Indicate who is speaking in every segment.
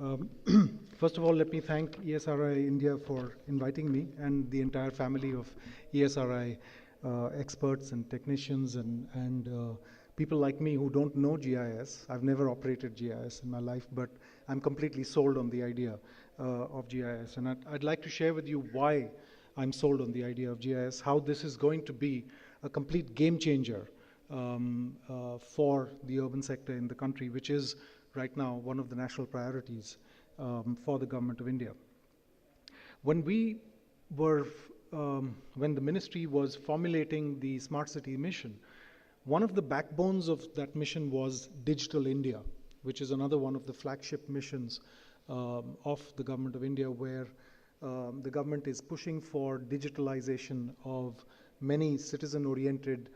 Speaker 1: Um, First of all, let me thank ESRI India for inviting me and the entire family of ESRI experts and technicians and people like me who don't know GIS. I've never operated GIS in my life, but I'm completely sold on the idea of GIS. And I'd like to share with you why I'm sold on the idea of GIS, how this is going to be a complete game changer for the urban sector in the country, which is right now one of the national priorities for the government of India. When when the ministry was formulating the Smart City mission, one of the backbones of that mission was Digital India, which is another one of the flagship missions of the government of India, where the government is pushing for digitalization of many citizen-oriented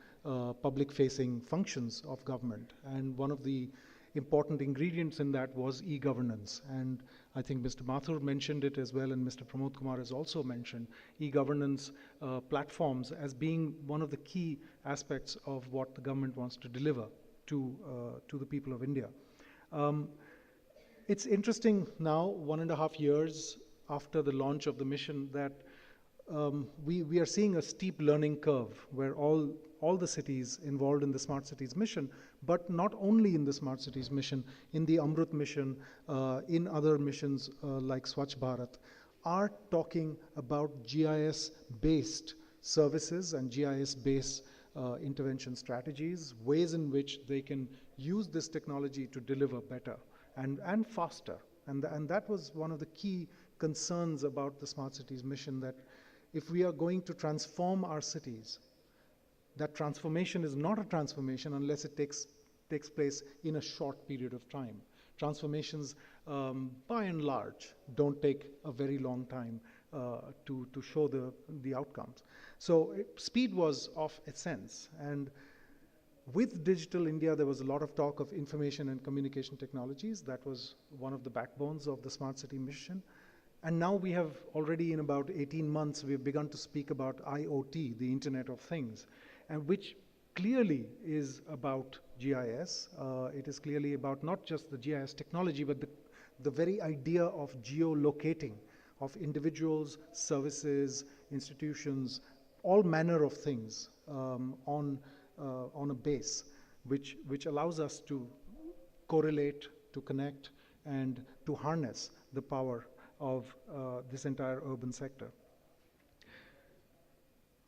Speaker 1: public-facing functions of government. And one of the important ingredients in that was e-governance. And I think Mr. Mathur mentioned it as well, and Mr. Pramod Kumar has also mentioned e-governance platforms as being one of the key aspects of what the government wants to deliver to the people of India. It's interesting now, 1.5 years after the launch of the mission, that we are seeing a steep learning curve where all the cities involved in the Smart Cities mission, but not only in the Smart Cities mission, in the Amrut mission, in other missions like Swachh Bharat, are talking about GIS-based services and GIS-based intervention strategies, ways in which they can use this technology to deliver better and faster. And that was one of the key concerns about the Smart Cities mission, that if we are going to transform our cities, that transformation is not a transformation unless it takes place in a short period of time. Transformations, by and large, don't take a very long time to show the outcomes. So speed was of essence. And with Digital India, there was a lot of talk of information and communication technologies. That was one of the backbones of the Smart City mission. And now we have already, in about 18 months, we've begun to speak about IoT, the Internet of Things, and which clearly is about GIS. It is clearly about not just the GIS technology, but the very idea of geolocating of individuals, services, institutions, all manner of things on a base, which allows us to correlate, to connect, and to harness the power of this entire urban sector.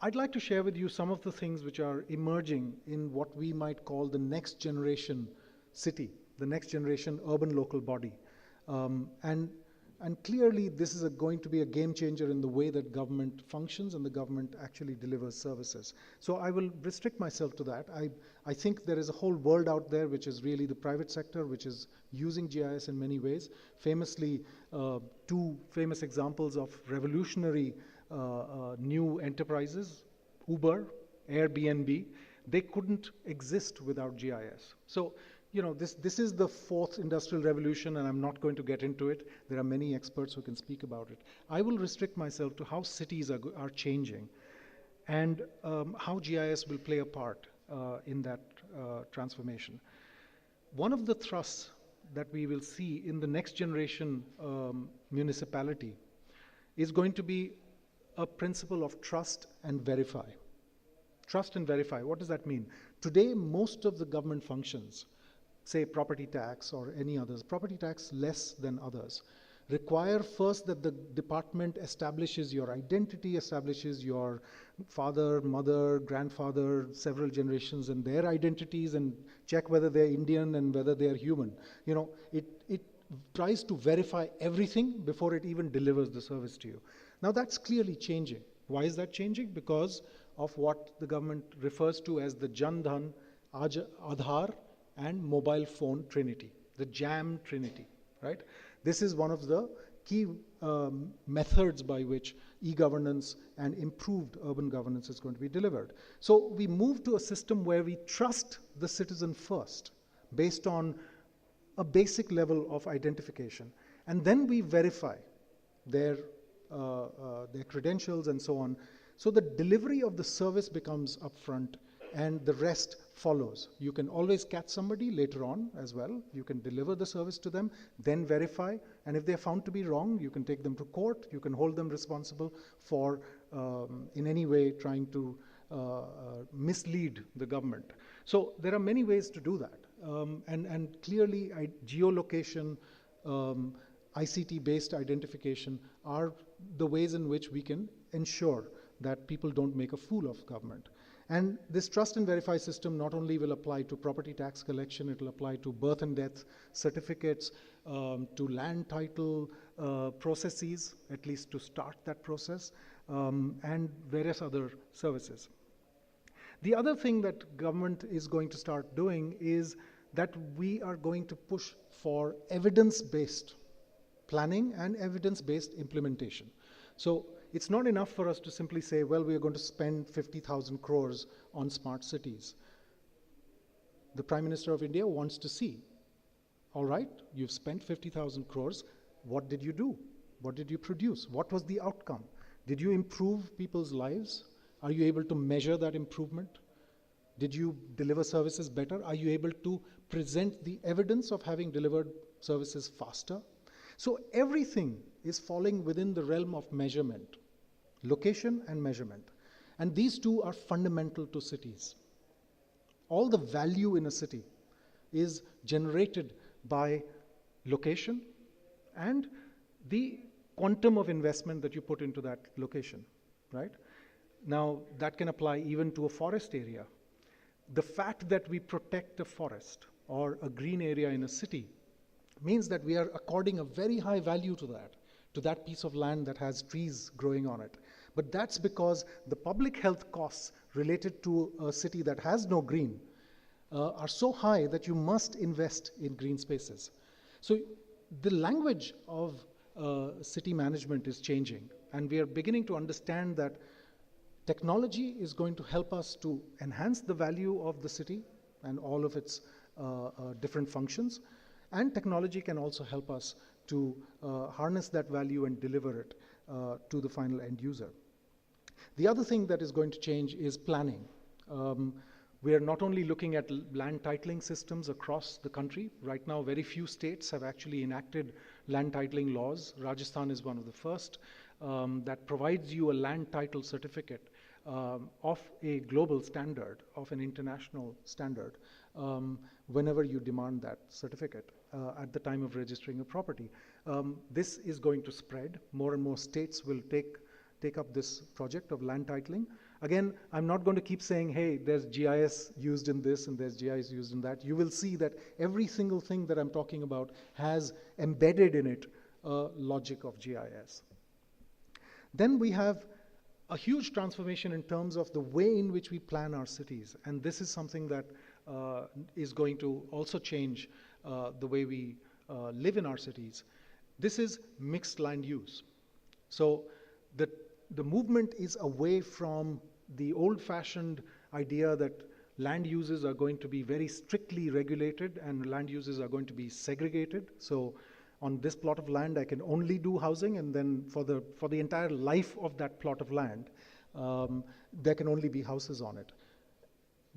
Speaker 1: I'd like to share with you some of the things which are emerging in what we might call the next generation city, the next generation urban local body. And clearly this is going to be a game changer in the way that government functions and the government actually delivers services. So I will restrict myself to that. I think there is a whole world out there which is really the private sector, which is using GIS in many ways. Famously, two famous examples of revolutionary new enterprises, Uber, Airbnb, they couldn't exist without GIS. So, you know, this is the fourth industrial revolution, and I'm not going to get into it. There are many experts who can speak about it. I will restrict myself to how cities are changing and how GIS will play a part in that transformation. One of the thrusts that we will see in the next generation municipality is going to be a principle of trust and verify. Trust and verify, what does that mean? Today, most of the government functions, say property tax or any others, property tax less than others, require first that the department establishes your identity, establishes your father, mother, grandfather, several generations and their identities, and check whether they're Indian and whether they're human. You know, it tries to verify everything before it even delivers the service to you. Now that's clearly changing. Why is that changing? Because of what the government refers to as the Jan Dhan, Aadhaar, and mobile phone trinity, the JAM trinity, right? This is one of the key methods by which e-governance and improved urban governance is going to be delivered. So we move to a system where we trust the citizen first, based on a basic level of identification, and then we verify their credentials and so on. So the delivery of the service becomes upfront, and the rest follows. You can always catch somebody later on as well. You can deliver the service to them, then verify, and if they're found to be wrong, you can take them to court, you can hold them responsible for in any way trying to mislead the government. So there are many ways to do that. And clearly, geolocation, ICT-based identification are the ways in which we can ensure that people don't make a fool of government. And this trust and verify system not only will apply to property tax collection, it will apply to birth and death certificates, to land title processes, at least to start that process, and various other services. The other thing that government is going to start doing is that we are going to push for evidence-based planning and evidence-based implementation. So it's not enough for us to simply say, well, we are going to spend 50,000 crores on smart cities. The Prime Minister of India wants to see, all right, you've spent 50,000 crores, what did you do? What did you produce? What was the outcome? Did you improve people's lives? Are you able to measure that improvement? Did you deliver services better? Are you able to present the evidence of having delivered services faster? So everything is falling within the realm of measurement, location and measurement. And these two are fundamental to cities. All the value in a city is generated by location and the quantum of investment that you put into that location, right? Now, that can apply even to a forest area. The fact that we protect a forest or a green area in a city means that we are according a very high value to that piece of land that has trees growing on it. But that's because the public health costs related to a city that has no green are so high that you must invest in green spaces. So the language of city management is changing, and we are beginning to understand that technology is going to help us to enhance the value of the city and all of its different functions. And technology can also help us to harness that value and deliver it to the final end user. The other thing that is going to change is planning. We are not only looking at land titling systems across the country. Right now, very few states have actually enacted land titling laws. Rajasthan is one of the first that provides you a land title certificate of a global standard, of an international standard, whenever you demand that certificate at the time of registering a property. This is going to spread. More and more states will take up this project of land titling. Again, I'm not going to keep saying, hey, there's GIS used in this and there's GIS used in that. You will see that every single thing that I'm talking about has embedded in it a logic of GIS. Then we have a huge transformation in terms of the way in which we plan our cities. And this is something that is going to also change the way we live in our cities. This is mixed land use. So the movement is away from the old-fashioned idea that land uses are going to be very strictly regulated and land uses are going to be segregated. So on this plot of land, I can only do housing, and then for the entire life of that plot of land, there can only be houses on it.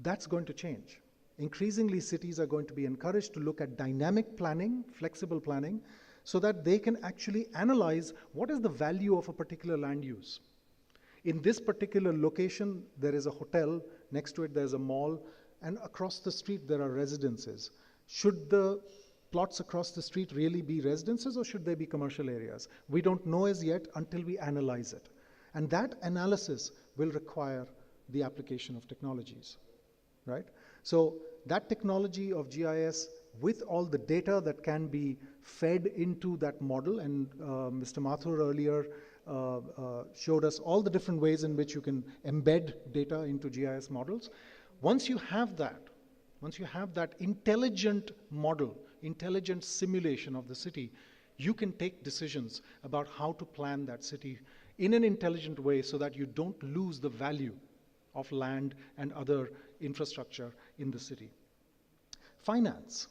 Speaker 1: That's going to change. Increasingly, cities are going to be encouraged to look at dynamic planning, flexible planning, so that they can actually analyze what is the value of a particular land use. In this particular location, there is a hotel, next to it there's a mall, and across the street there are residences. Should the plots across the street really be residences, or should they be commercial areas? We don't know as yet until we analyze it. And that analysis will require the application of technologies, right? So that technology of GIS with all the data that can be fed into that model, and Mr. Mathur earlier showed us all the different ways in which you can embed data into GIS models. Once you have that intelligent model, intelligent simulation of the city, you can take decisions about how to plan that city in an intelligent way so that you don't lose the value of land and other infrastructure in the city. Finance.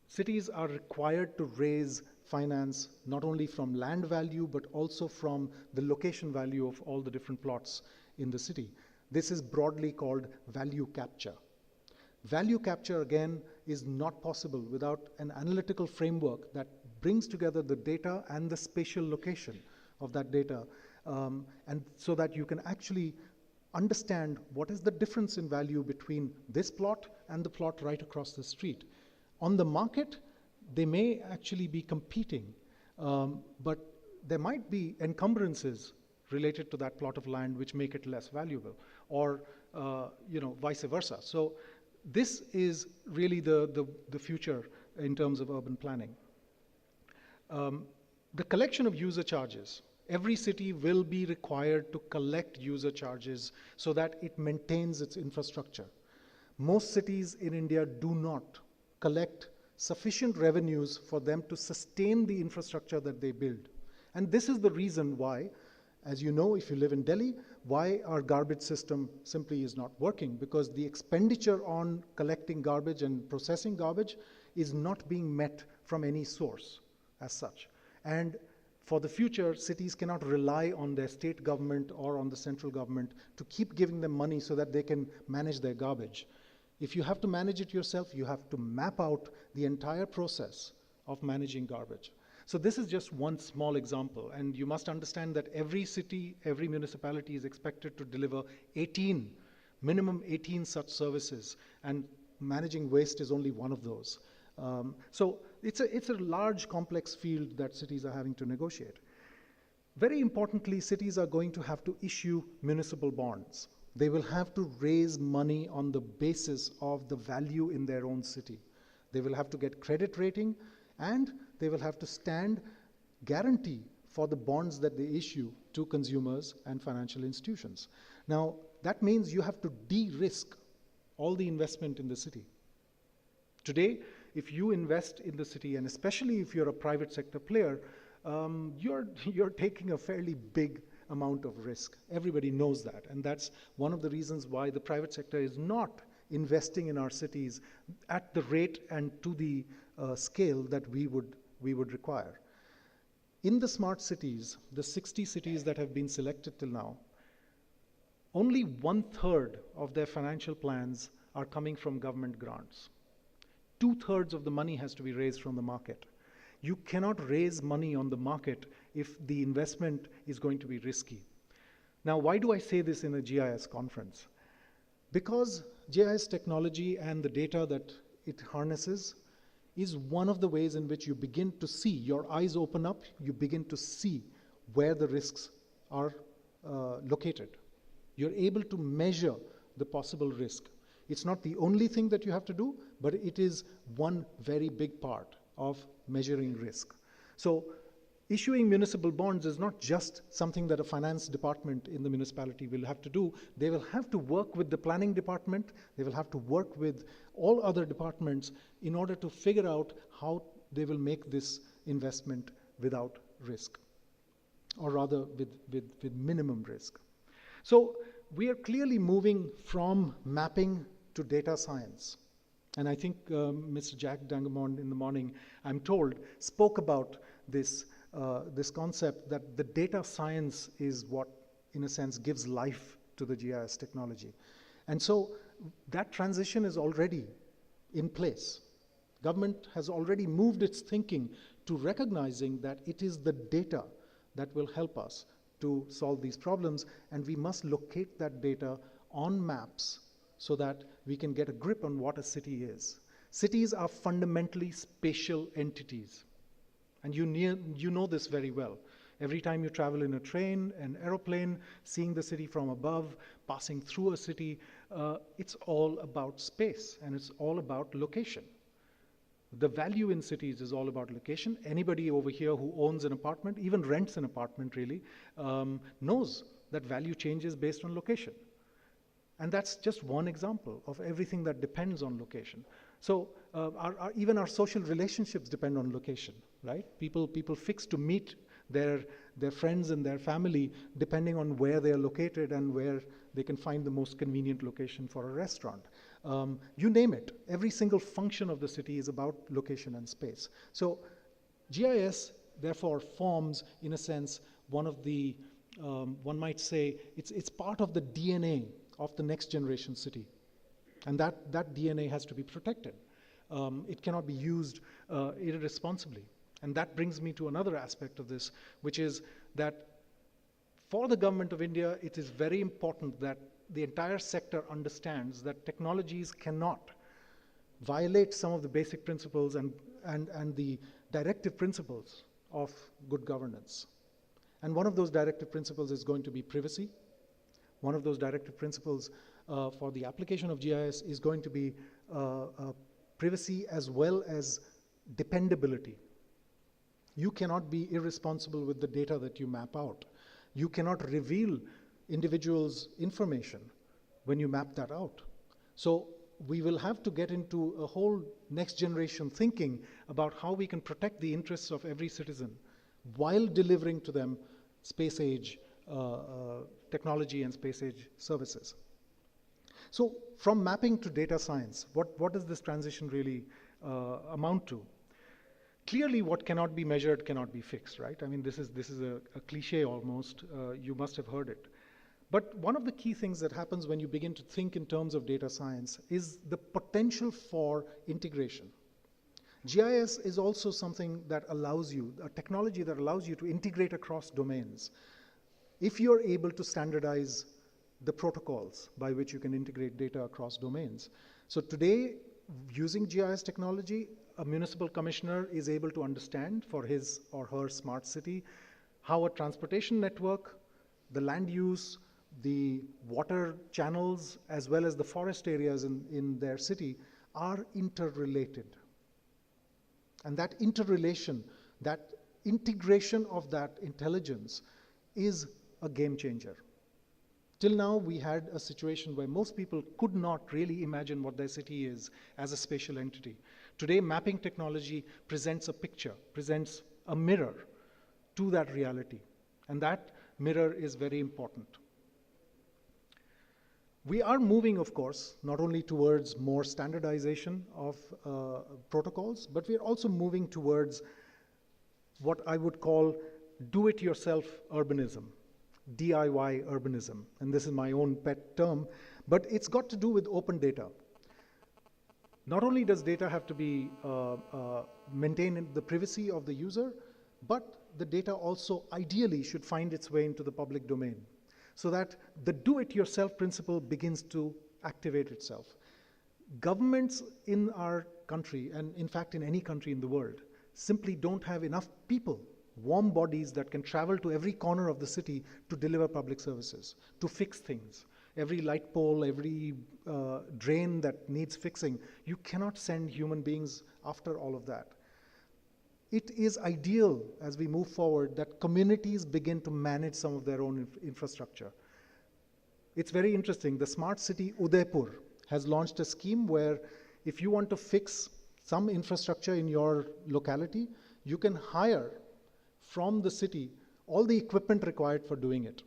Speaker 1: Cities are required to raise finance not only from land value but also from the location value of all the different plots in the city. This is broadly called value capture. Value capture, again, is not possible without an analytical framework that brings together the data and the spatial location of that data, and so that you can actually understand what is the difference in value between this plot and the plot right across the street. On the market, they may actually be competing, but there might be encumbrances related to that plot of land which make it less valuable, or vice versa. So this is really the future in terms of urban planning. The collection of user charges. Every city will be required to collect user charges so that it maintains its infrastructure. Most cities in India do not collect sufficient revenues for them to sustain the infrastructure that they build. And this is the reason why, as you know, if you live in Delhi, why our garbage system simply is not working, because the expenditure on collecting garbage and processing garbage is not being met from any source as such. And for the future, cities cannot rely on their state government or on the central government to keep giving them money so that they can manage their garbage. If you have to manage it yourself, you have to map out the entire process of managing garbage. So this is just one small example, and you must understand that every city, every municipality is expected to deliver minimum 18 such services, and managing waste is only one of those. So it's a large, complex field that cities are having to negotiate. Very importantly, cities are going to have to issue municipal bonds. They will have to raise money on the basis of the value in their own city. They will have to get credit rating, and they will have to stand guarantee for the bonds that they issue to consumers and financial institutions. Now, that means you have to de-risk all the investment in the city. Today, if you invest in the city, and especially if you're a private sector player, you're taking a fairly big amount of risk. Everybody knows that, and that's one of the reasons why the private sector is not investing in our cities at the rate and to the scale that we would require. In the smart cities, the 60 cities that have been selected till now, only 1/3 of their financial plans are coming from government grants. 2/3 of the money has to be raised from the market. You cannot raise money on the market if the investment is going to be risky. Now, why do I say this in a GIS conference? Because GIS technology and the data that it harnesses is one of the ways in which you begin to see, your eyes open up, you begin to see where the risks are located. You're able to measure the possible risk. It's not the only thing that you have to do, but it is one very big part of measuring risk. So issuing municipal bonds is not just something that a finance department in the municipality will have to do. They will have to work with the planning department. They will have to work with all other departments in order to figure out how they will make this investment without risk, or rather with minimum risk. So we are clearly moving from mapping to data science. And I think Mr. Jack Dangamond in the morning, I'm told, spoke about this concept that the data science is what, in a sense, gives life to the GIS technology. And so that transition is already in place. Government has already moved its thinking to recognizing that it is the data that will help us to solve these problems, and we must locate that data on maps so that we can get a grip on what a city is. Cities are fundamentally spatial entities, and you know this very well. Every time you travel in a train, an aeroplane, seeing the city from above, passing through a city, it's all about space, and it's all about location. The value in cities is all about location. Anybody over here who owns an apartment, even rents an apartment really, knows that value changes based on location. And that's just one example of everything that depends on location. So even our social relationships depend on location, right? People fix to meet their friends and their family depending on where they are located and where they can find the most convenient location for a restaurant. You name it. Every single function of the city is about location and space. So GIS, therefore, forms, in a sense, one of the, one might say, it's part of the DNA of the next generation city. And that DNA has to be protected. It cannot be used irresponsibly. And that brings me to another aspect of this, which is that for the government of India, it is very important that the entire sector understands that technologies cannot violate some of the basic principles and the directive principles of good governance. And one of those directive principles is going to be privacy. One of those directive principles for the application of GIS is going to be privacy as well as dependability. You cannot be irresponsible with the data that you map out. You cannot reveal individuals' information when you map that out. So we will have to get into a whole next generation thinking about how we can protect the interests of every citizen while delivering to them space age technology and space age services. So from mapping to data science, what does this transition really amount to? Clearly, what cannot be measured cannot be fixed, right? I mean, this is a cliche almost. You must have heard it. But one of the key things that happens when you begin to think in terms of data science is the potential for integration. GIS is also something that allows you, a technology that allows you to integrate across domains. If you're able to standardize the protocols by which you can integrate data across domains. So today, using GIS technology, a municipal commissioner is able to understand for his or her smart city how a transportation network, the land use, the water channels, as well as the forest areas in their city are interrelated. And that interrelation, that integration of that intelligence is a game changer. Till now, we had a situation where most people could not really imagine what their city is as a spatial entity. Today, mapping technology presents a picture, presents a mirror to that reality. And that mirror is very important. We are moving, of course, not only towards more standardization of protocols, but we are also moving towards what I would call do-it-yourself urbanism, DIY urbanism. And this is my own pet term, but it's got to do with open data. Not only does data have to be maintain the privacy of the user, but the data also ideally should find its way into the public domain, so that the do-it-yourself principle begins to activate itself. Governments in our country, and in fact in any country in the world, simply don't have enough people, warm bodies that can travel to every corner of the city to deliver public services, to fix things. Every light pole, every drain that needs fixing, you cannot send human beings after all of that. It is ideal as we move forward that communities begin to manage some of their own infrastructure. It's very interesting. The smart city Udaipur has launched a scheme where if you want to fix some infrastructure in your locality, you can hire from the city all the equipment required for doing it.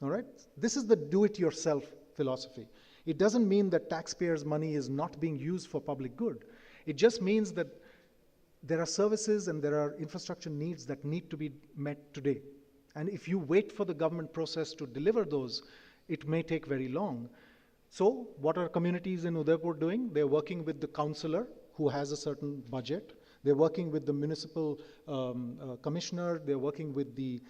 Speaker 1: All right? This is the do-it-yourself philosophy. It doesn't mean that taxpayers' money is not being used for public good. It just means that there are services and there are infrastructure needs that need to be met today. And if you wait for the government process to deliver those, it may take very long. So what are communities in Udaipur doing? They're working with the councillor who has a certain budget. They're working with the municipal commissioner. They're working with the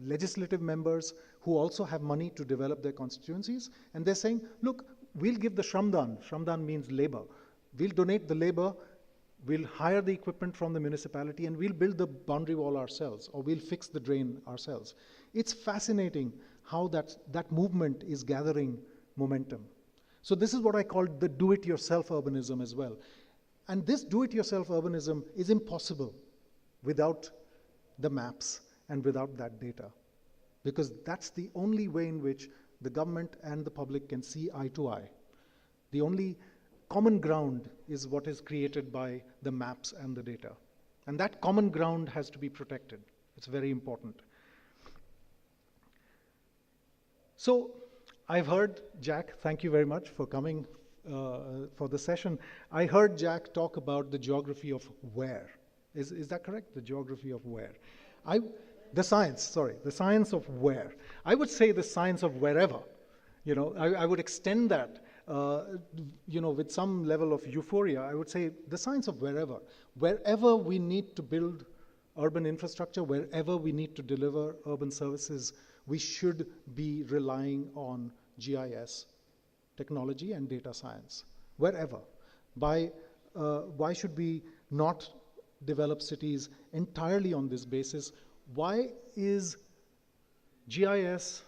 Speaker 1: legislative members who also have money to develop their constituencies. And they're saying, look, we'll give the shramdan. Shramdan means labor. We'll donate the labor. We'll hire the equipment from the municipality and we'll build the boundary wall ourselves, or we'll fix the drain ourselves. It's fascinating how that movement is gathering momentum. So this is what I call the do-it-yourself urbanism as well. And this do-it-yourself urbanism is impossible without the maps and without that data, because that's the only way in which the government and the public can see eye to eye. The only common ground is what is created by the maps and the data. And that common ground has to be protected. It's very important. So I've heard Jack, thank you very much for coming for the session. I heard Jack talk about the geography of where. Is that correct? The geography of where. The science of where. I would say the science of wherever. I would extend that, with some level of euphoria. I would say the science of wherever. Wherever we need to build urban infrastructure, wherever we need to deliver urban services, we should be relying on GIS technology and data science, wherever. Why should we not develop cities entirely on this basis? Why is GIS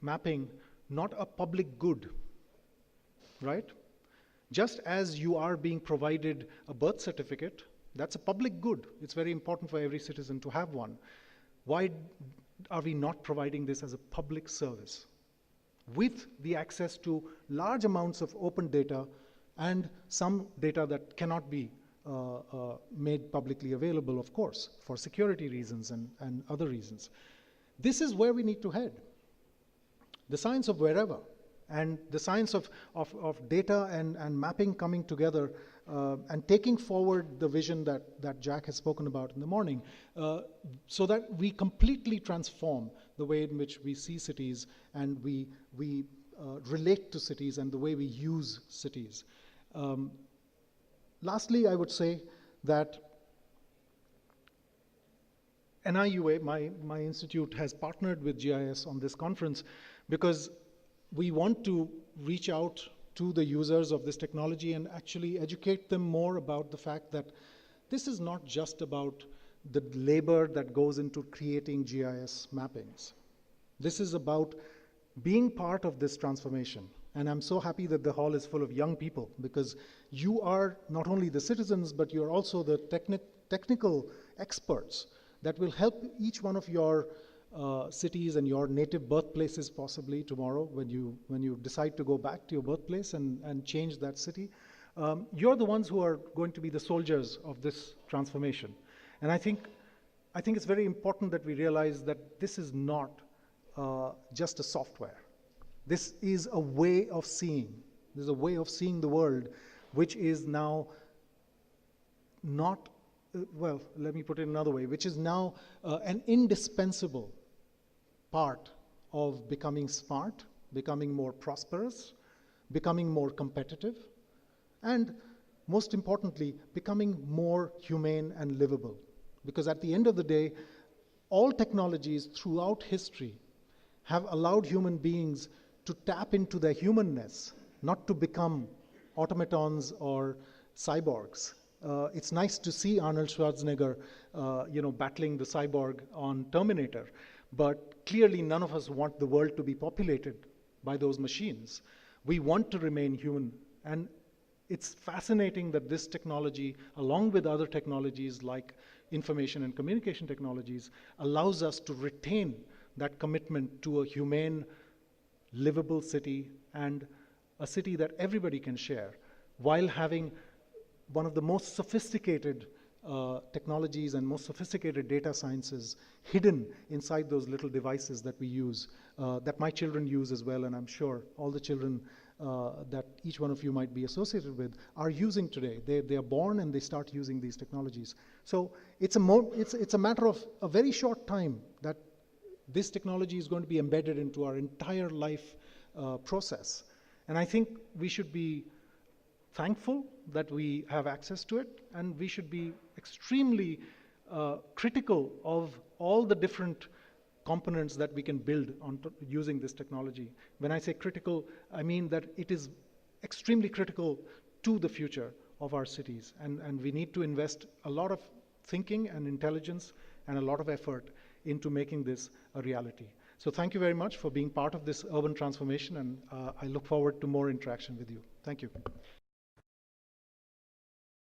Speaker 1: mapping not a public good, right? Just as you are being provided a birth certificate, that's a public good. It's very important for every citizen to have one. Why are we not providing this as a public service? With the access to large amounts of open data and some data that cannot be made publicly available, of course, for security reasons and other reasons. This is where we need to head. The science of wherever and the science of data and mapping coming together and taking forward the vision that Jack has spoken about in the morning, so that we completely transform the way in which we see cities and we relate to cities and the way we use cities. Lastly, I would say that NIUA, my institute, has partnered with GIS on this conference because we want to reach out to the users of this technology and actually educate them more about the fact that this is not just about the labor that goes into creating GIS mappings. This is about being part of this transformation. And I'm so happy that the hall is full of young people, because you are not only the citizens, but you're also the technical experts that will help each one of your cities and your native birthplaces possibly tomorrow when you decide to go back to your birthplace and change that city. You're the ones who are going to be the soldiers of this transformation. And I think it's very important that we realize that this is not just a software. This is a way of seeing. This is a way of seeing the world, which is now not, well, let me put it another way, which is now an indispensable part of becoming smart, becoming more prosperous, becoming more competitive, and most importantly, becoming more humane and livable. Because at the end of the day, all technologies throughout history have allowed human beings to tap into their humanness, not to become automatons or cyborgs. It's nice to see Arnold Schwarzenegger, battling the cyborg on Terminator, but clearly none of us want the world to be populated by those machines. We want to remain human, and it's fascinating that this technology, along with other technologies like information and communication technologies, allows us to retain that commitment to a humane, livable city and a city that everybody can share, while having one of the most sophisticated technologies and most sophisticated data sciences hidden inside those little devices that we use, that my children use as well, and I'm sure all the children that each one of you might be associated with are using today. They are born and they start using these technologies. So it's a matter of a very short time that this technology is going to be embedded into our entire life process. And I think we should be thankful that we have access to it, and we should be extremely critical of all the different components that we can build on using this technology. When I say critical, I mean that it is extremely critical to the future of our cities, and we need to invest a lot of thinking and intelligence and a lot of effort into making this a reality. So thank you very much for being part of this urban transformation, and I look forward to more interaction with you. Thank you.